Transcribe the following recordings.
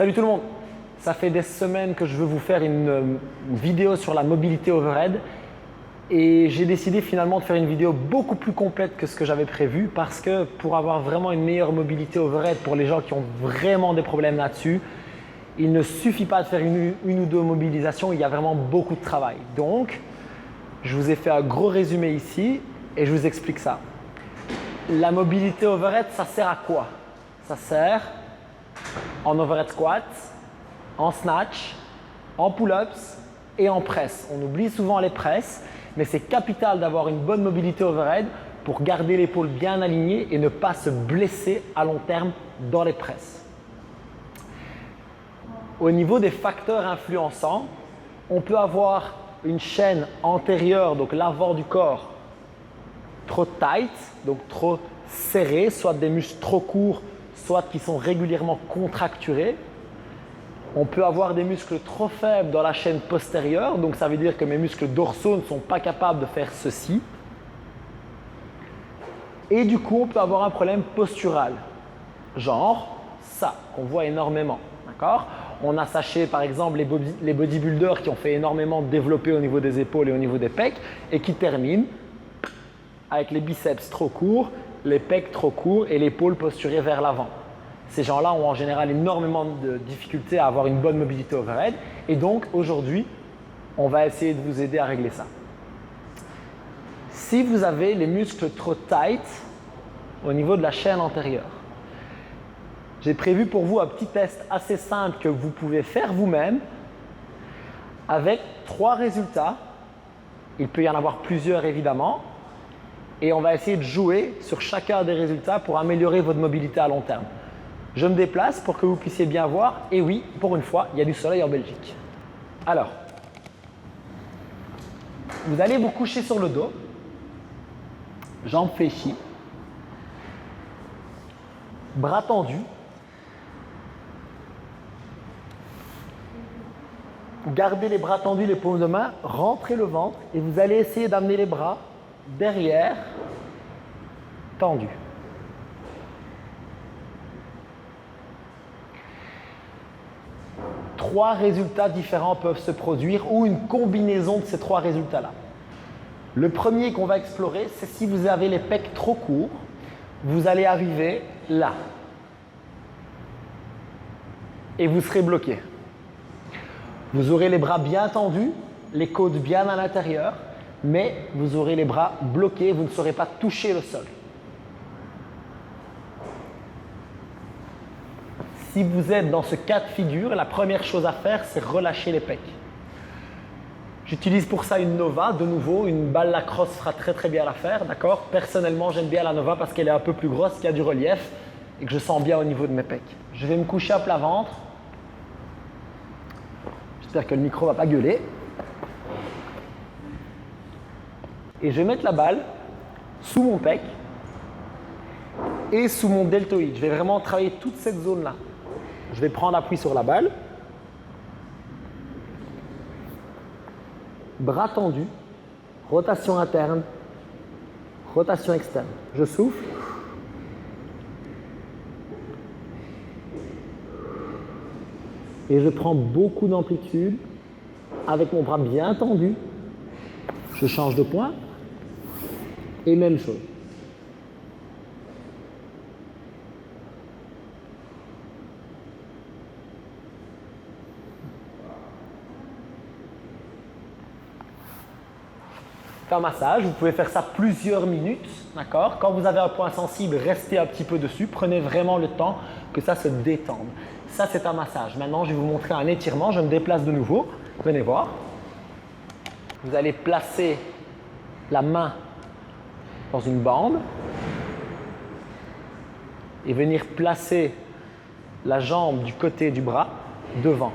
Salut tout le monde! Ça fait des semaines que je veux vous faire une vidéo sur la mobilité overhead et j'ai décidé finalement de faire une vidéo beaucoup plus complète que ce que j'avais prévu parce que pour avoir vraiment une meilleure mobilité overhead pour les gens qui ont vraiment des problèmes là-dessus, il ne suffit pas de faire une ou deux mobilisations, il y a vraiment beaucoup de travail. Donc, je vous ai fait un gros résumé ici et je vous explique ça. La mobilité overhead, ça sert à quoi? Ça sert en overhead squat, en snatch, en pull-ups et en presse. On oublie souvent les presses, mais c'est capital d'avoir une bonne mobilité overhead pour garder l'épaule bien alignée et ne pas se blesser à long terme dans les presses. Au niveau des facteurs influençants, on peut avoir une chaîne antérieure, donc l'avant du corps, trop tight, donc trop serrée, soit des muscles trop courts, soit qui sont régulièrement contracturés. On peut avoir des muscles trop faibles dans la chaîne postérieure, donc ça veut dire que mes muscles dorsaux ne sont pas capables de faire ceci. Et du coup, on peut avoir un problème postural, genre ça, qu'on voit énormément. D'accord ? On a saché par exemple les bodybuilders qui ont fait énormément développer au niveau des épaules et au niveau des pecs et qui terminent avec les biceps trop courts, les pecs trop courts et l'épaule posturée vers l'avant. Ces gens-là ont en général énormément de difficultés à avoir une bonne mobilité overhead et donc aujourd'hui, on va essayer de vous aider à régler ça. Si vous avez les muscles trop tight au niveau de la chaîne antérieure, j'ai prévu pour vous un petit test assez simple que vous pouvez faire vous-même avec 3 résultats. Il peut y en avoir plusieurs évidemment. Et on va essayer de jouer sur chacun des résultats pour améliorer votre mobilité à long terme. Je me déplace pour que vous puissiez bien voir. Et oui, pour une fois, il y a du soleil en Belgique. Alors, vous allez vous coucher sur le dos, jambes fléchies, bras tendus. Gardez les bras tendus, les paumes de main, rentrez le ventre et vous allez essayer d'amener les bras derrière, tendus. Trois résultats différents peuvent se produire ou une combinaison de ces 3 résultats-là. Le premier qu'on va explorer, c'est si vous avez les pecs trop courts, vous allez arriver là et vous serez bloqué. Vous aurez les bras bien tendus, les côtes bien à l'intérieur, mais vous aurez les bras bloqués, vous ne saurez pas toucher le sol. Si vous êtes dans ce cas de figure, la première chose à faire, c'est relâcher les pecs. J'utilise pour ça une Nova, de nouveau, une balle lacrosse fera très bien l'affaire, d'accord ? Personnellement, j'aime bien la Nova parce qu'elle est un peu plus grosse, qu'il y a du relief et que je sens bien au niveau de mes pecs. Je vais me coucher à plat ventre. J'espère que le micro ne va pas gueuler. Et je vais mettre la balle sous mon pec et sous mon deltoïde. Je vais vraiment travailler toute cette zone-là. Je vais prendre appui sur la balle. Bras tendus, rotation interne, rotation externe. Je souffle. Et je prends beaucoup d'amplitude avec mon bras bien tendu. Je change de point. Et même chose. C'est un massage, vous pouvez faire ça plusieurs minutes, d'accord? Quand vous avez un point sensible, restez un petit peu dessus, prenez vraiment le temps que ça se détende. Ça, c'est un massage. Maintenant, je vais vous montrer un étirement, je me déplace de nouveau, venez voir. Vous allez placer la main dans une bande et venir placer la jambe du côté du bras devant.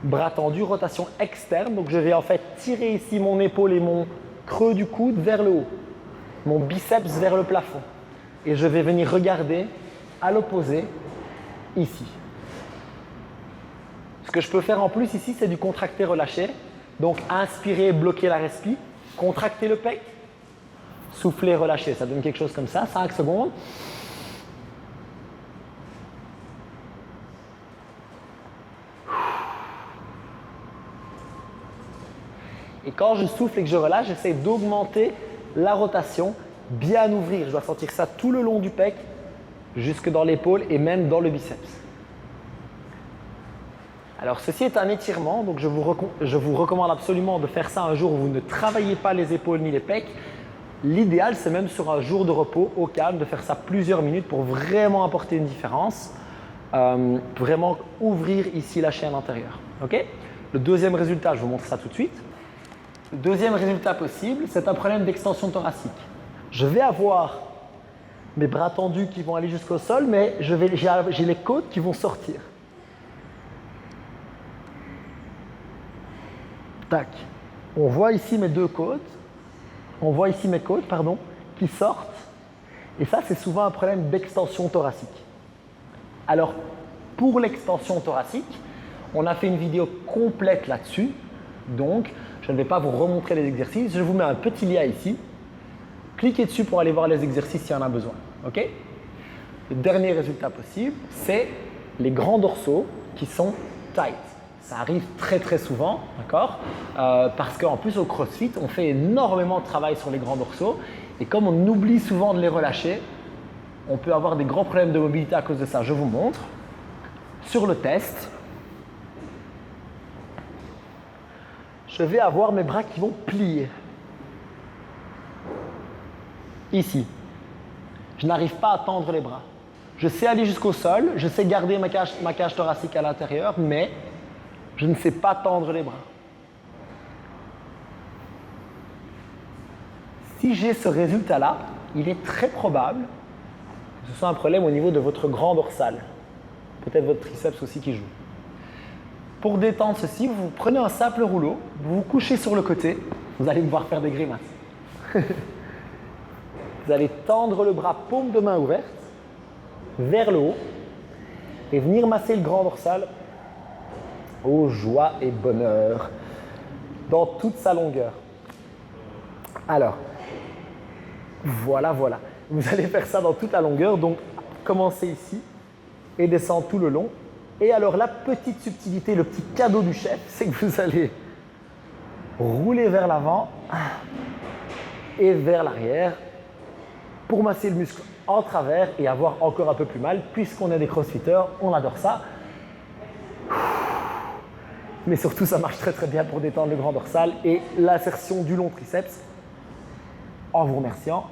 Bras tendu, rotation externe, donc je vais en fait tirer ici mon épaule et mon creux du coude vers le haut, mon biceps vers le plafond et je vais venir regarder à l'opposé ici. Ce que je peux faire en plus ici, c'est du contracter relâcher, donc inspirer, bloquer la respi, contracter le pec, souffler, relâcher, ça donne quelque chose comme ça, 5 secondes. Et quand je souffle et que je relâche, j'essaie d'augmenter la rotation, bien ouvrir. Je dois sentir ça tout le long du pec, jusque dans l'épaule et même dans le biceps. Alors ceci est un étirement, donc je vous recommande absolument de faire ça un jour où vous ne travaillez pas les épaules ni les pecs. L'idéal, c'est même sur un jour de repos, au calme, de faire ça plusieurs minutes pour vraiment apporter une différence, vraiment ouvrir ici la chaîne antérieure. Okay? Le deuxième résultat, je vous montre ça tout de suite. Le deuxième résultat possible, c'est un problème d'extension thoracique. Je vais avoir mes bras tendus qui vont aller jusqu'au sol, mais j'ai les côtes qui vont sortir. Tac. On voit ici mes deux côtes. On voit ici mes côtes, pardon, qui sortent. Et ça, c'est souvent un problème d'extension thoracique. Alors, pour l'extension thoracique, on a fait une vidéo complète là-dessus. Donc, je ne vais pas vous remontrer les exercices. Je vous mets un petit lien ici. Cliquez dessus pour aller voir les exercices s'il y en a besoin. Okay? Le dernier résultat possible, c'est les grands dorsaux qui sont tight. Ça arrive très très souvent, d'accord? Parce qu'en plus au CrossFit, on fait énormément de travail sur les grands dorsaux et comme on oublie souvent de les relâcher, on peut avoir des grands problèmes de mobilité à cause de ça. Je vous montre. Sur le test, je vais avoir mes bras qui vont plier. Ici. Je n'arrive pas à tendre les bras. Je sais aller jusqu'au sol, je sais garder ma cage thoracique à l'intérieur, mais je ne sais pas tendre les bras. Si j'ai ce résultat-là, il est très probable que ce soit un problème au niveau de votre grand dorsal. Peut-être votre triceps aussi qui joue. Pour détendre ceci, vous prenez un simple rouleau, vous vous couchez sur le côté, vous allez me voir faire des grimaces. Vous allez tendre le bras paume de main ouverte vers le haut et venir masser le grand dorsal. Oh, joie et bonheur, dans toute sa longueur. Alors, voilà. Vous allez faire ça dans toute la longueur, donc commencez ici et descendre tout le long. Et alors, la petite subtilité, le petit cadeau du chef, c'est que vous allez rouler vers l'avant et vers l'arrière pour masser le muscle en travers et avoir encore un peu plus mal. Puisqu'on est des crossfitters, on adore ça. Mais surtout, ça marche très très bien pour détendre le grand dorsal et l'insertion du long triceps en vous remerciant.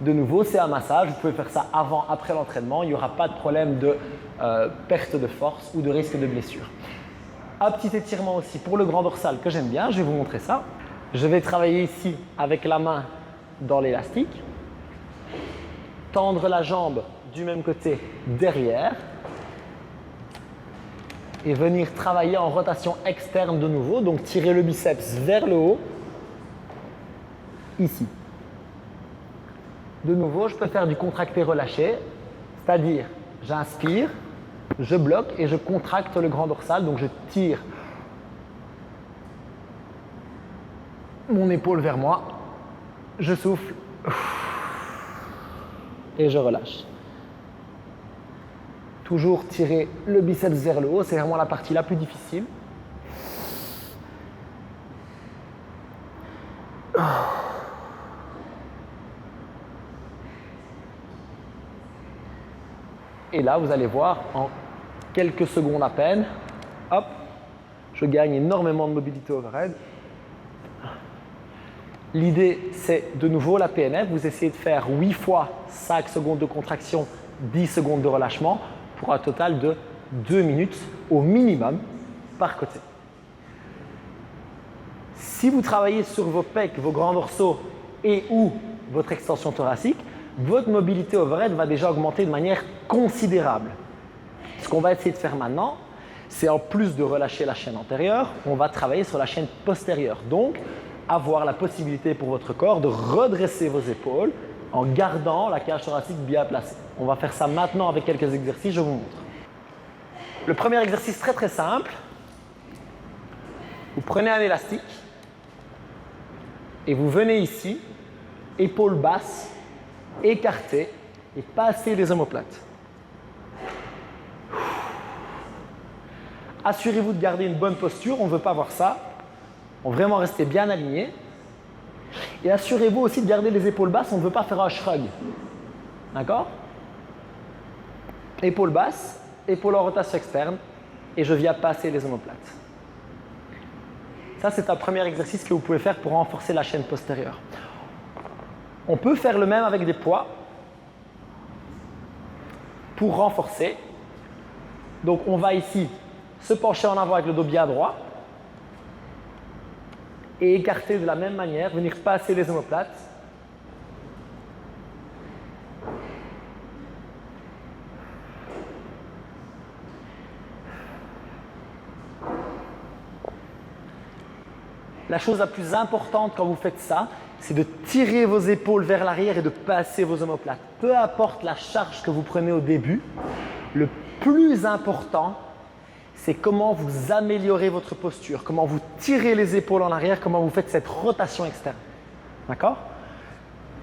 De nouveau, c'est un massage. Vous pouvez faire ça avant, après l'entraînement. Il n'y aura pas de problème de perte de force ou de risque de blessure. Un petit étirement aussi pour le grand dorsal que j'aime bien. Je vais vous montrer ça. Je vais travailler ici avec la main dans l'élastique. Tendre la jambe du même côté derrière. Et venir travailler en rotation externe de nouveau, donc tirer le biceps vers le haut, ici. De nouveau, je peux faire du contracté-relâché, c'est-à-dire j'inspire, je bloque et je contracte le grand dorsal, donc je tire mon épaule vers moi, je souffle et je relâche. Toujours tirer le biceps vers le haut, c'est vraiment la partie la plus difficile. Et là, vous allez voir, en quelques secondes à peine, hop, je gagne énormément de mobilité overhead. L'idée, c'est de nouveau la PNF. Vous essayez de faire 8 fois 5 secondes de contraction, 10 secondes de relâchement, pour un total de 2 minutes au minimum par côté. Si vous travaillez sur vos pecs, vos grands dorsaux et ou votre extension thoracique, votre mobilité overhead va déjà augmenter de manière considérable. Ce qu'on va essayer de faire maintenant, c'est en plus de relâcher la chaîne antérieure, on va travailler sur la chaîne postérieure. Donc, avoir la possibilité pour votre corps de redresser vos épaules en gardant la cage thoracique bien placée. On va faire ça maintenant avec quelques exercices, je vous montre. Le premier exercice très très simple, vous prenez un élastique et vous venez ici, épaules basses, écartées et passez les omoplates. Assurez-vous de garder une bonne posture, on ne veut pas voir ça. On veut vraiment rester bien aligné. Et assurez-vous aussi de garder les épaules basses, on ne veut pas faire un shrug. D'accord? Épaules basses, épaules en rotation externe, et je viens passer les omoplates. Ça, c'est un premier exercice que vous pouvez faire pour renforcer la chaîne postérieure. On peut faire le même avec des poids pour renforcer. Donc, on va ici se pencher en avant avec le dos bien droit et écarter de la même manière, venir passer les omoplates. La chose la plus importante quand vous faites ça, c'est de tirer vos épaules vers l'arrière et de passer vos omoplates. Peu importe la charge que vous prenez au début, le plus important, c'est comment vous améliorez votre posture, comment vous tirez les épaules en arrière, comment vous faites cette rotation externe. D'accord?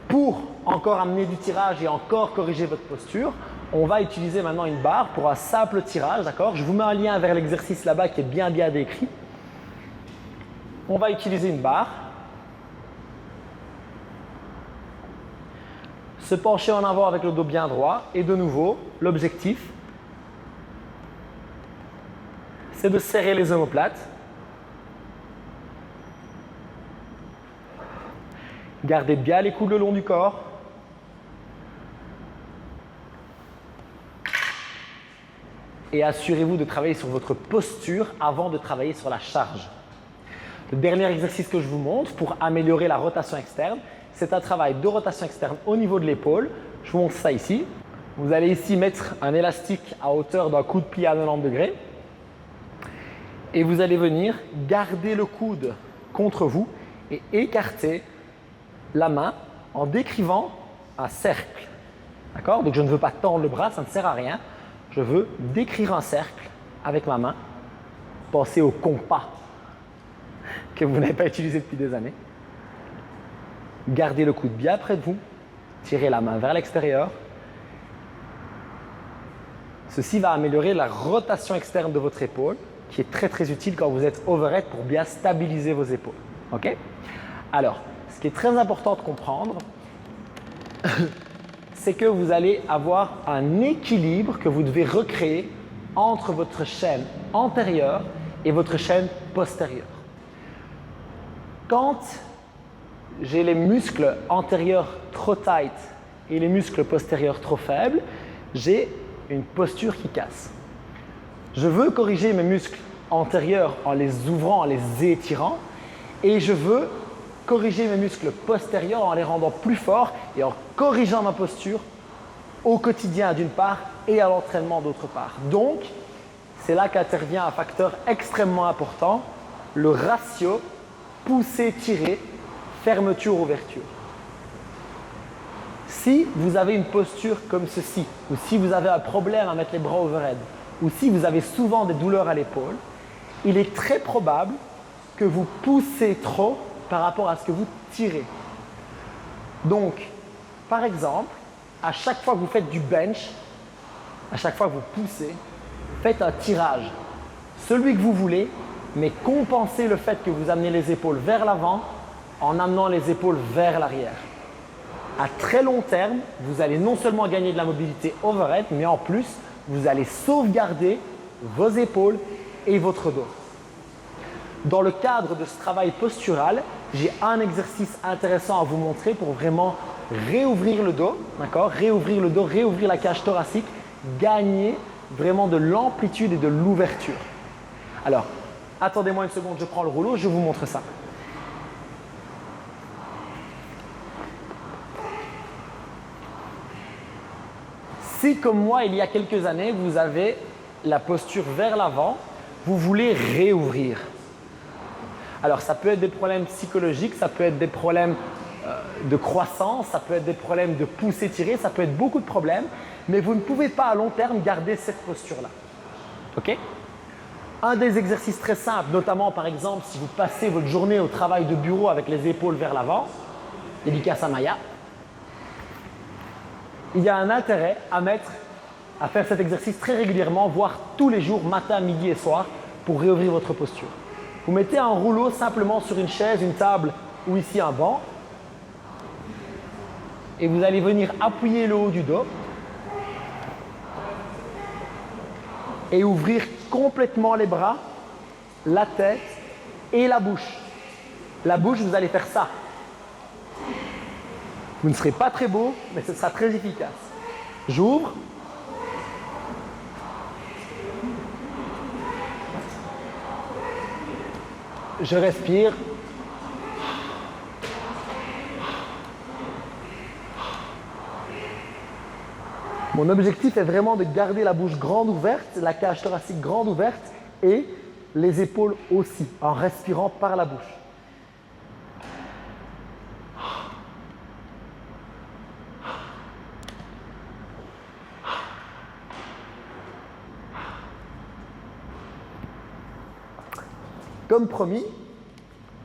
Pour encore amener du tirage et encore corriger votre posture, on va utiliser maintenant une barre pour un simple tirage. D'accord? Je vous mets un lien vers l'exercice là-bas qui est bien décrit. On va utiliser une barre. Se pencher en avant avec le dos bien droit. Et de nouveau, l'objectif, c'est de serrer les omoplates. Gardez bien les coudes le long du corps. Et assurez-vous de travailler sur votre posture avant de travailler sur la charge. Le dernier exercice que je vous montre pour améliorer la rotation externe, c'est un travail de rotation externe au niveau de l'épaule. Je vous montre ça ici. Vous allez ici mettre un élastique à hauteur d'un coup de pied à 90 degrés. Et vous allez venir garder le coude contre vous et écarter la main en décrivant un cercle. D'accord? Donc je ne veux pas tendre le bras, ça ne sert à rien. Je veux décrire un cercle avec ma main. Pensez au compas que vous n'avez pas utilisé depuis des années. Gardez le coude bien près de vous. Tirez la main vers l'extérieur. Ceci va améliorer la rotation externe de votre épaule, qui est très très utile quand vous êtes overhead pour bien stabiliser vos épaules. Ok? Alors, ce qui est très important de comprendre, c'est que vous allez avoir un équilibre que vous devez recréer entre votre chaîne antérieure et votre chaîne postérieure. Quand j'ai les muscles antérieurs trop tight et les muscles postérieurs trop faibles, j'ai une posture qui casse. Je veux corriger mes muscles antérieurs en les ouvrant, en les étirant, et je veux corriger mes muscles postérieurs en les rendant plus forts et en corrigeant ma posture au quotidien d'une part et à l'entraînement d'autre part. Donc, c'est là qu'intervient un facteur extrêmement important, le ratio pousser-tirer, fermeture-ouverture. Si vous avez une posture comme ceci, ou si vous avez un problème à mettre les bras overhead, ou si vous avez souvent des douleurs à l'épaule, il est très probable que vous poussez trop par rapport à ce que vous tirez. Donc, par exemple, à chaque fois que vous faites du bench, à chaque fois que vous poussez, faites un tirage. Celui que vous voulez, mais compensez le fait que vous amenez les épaules vers l'avant en amenant les épaules vers l'arrière. À très long terme, vous allez non seulement gagner de la mobilité overhead, mais en plus, vous allez sauvegarder vos épaules et votre dos. Dans le cadre de ce travail postural, j'ai un exercice intéressant à vous montrer pour vraiment réouvrir le dos, d'accord? Réouvrir le dos, réouvrir la cage thoracique, gagner vraiment de l'amplitude et de l'ouverture. Alors, attendez-moi une seconde, je prends le rouleau, je vous montre ça. Si, comme moi, il y a quelques années, vous avez la posture vers l'avant, vous voulez réouvrir. Alors, ça peut être des problèmes psychologiques, ça peut être des problèmes de croissance, ça peut être des problèmes de pousser-tirer, ça peut être beaucoup de problèmes, mais vous ne pouvez pas à long terme garder cette posture-là. OK? Un des exercices très simples, notamment par exemple si vous passez votre journée au travail de bureau avec les épaules vers l'avant, dédicace à Maya, il y a un intérêt à faire cet exercice très régulièrement, voire tous les jours, matin, midi et soir, pour réouvrir votre posture. Vous mettez un rouleau simplement sur une chaise, une table ou ici un banc. Et vous allez venir appuyer le haut du dos et ouvrir complètement les bras, la tête et la bouche. La bouche, vous allez faire ça. Vous ne serez pas très beau, mais ce sera très efficace. J'ouvre. Je respire. Mon objectif est vraiment de garder la bouche grande ouverte, la cage thoracique grande ouverte et les épaules aussi, en respirant par la bouche. Comme promis,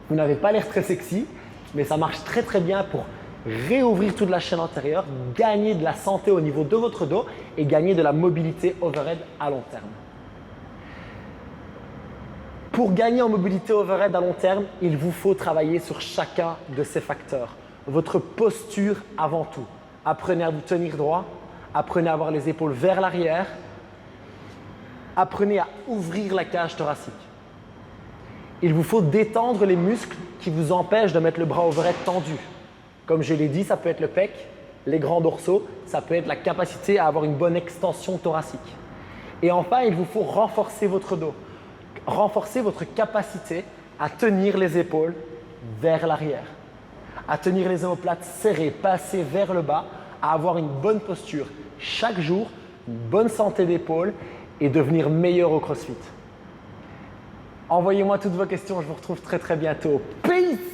vous n'avez pas l'air très sexy, mais ça marche très très bien pour réouvrir toute la chaîne antérieure, gagner de la santé au niveau de votre dos et gagner de la mobilité overhead à long terme. Pour gagner en mobilité overhead à long terme, il vous faut travailler sur chacun de ces facteurs. Votre posture avant tout. Apprenez à vous tenir droit, apprenez à avoir les épaules vers l'arrière, apprenez à ouvrir la cage thoracique. Il vous faut détendre les muscles qui vous empêchent de mettre le bras overhead tendu. Comme je l'ai dit, ça peut être le pec, les grands dorsaux, ça peut être la capacité à avoir une bonne extension thoracique. Et enfin, il vous faut renforcer votre dos, renforcer votre capacité à tenir les épaules vers l'arrière, à tenir les omoplates serrées, passer vers le bas, à avoir une bonne posture chaque jour, une bonne santé d'épaule et devenir meilleur au CrossFit. Envoyez-moi toutes vos questions, je vous retrouve très très bientôt. Peace!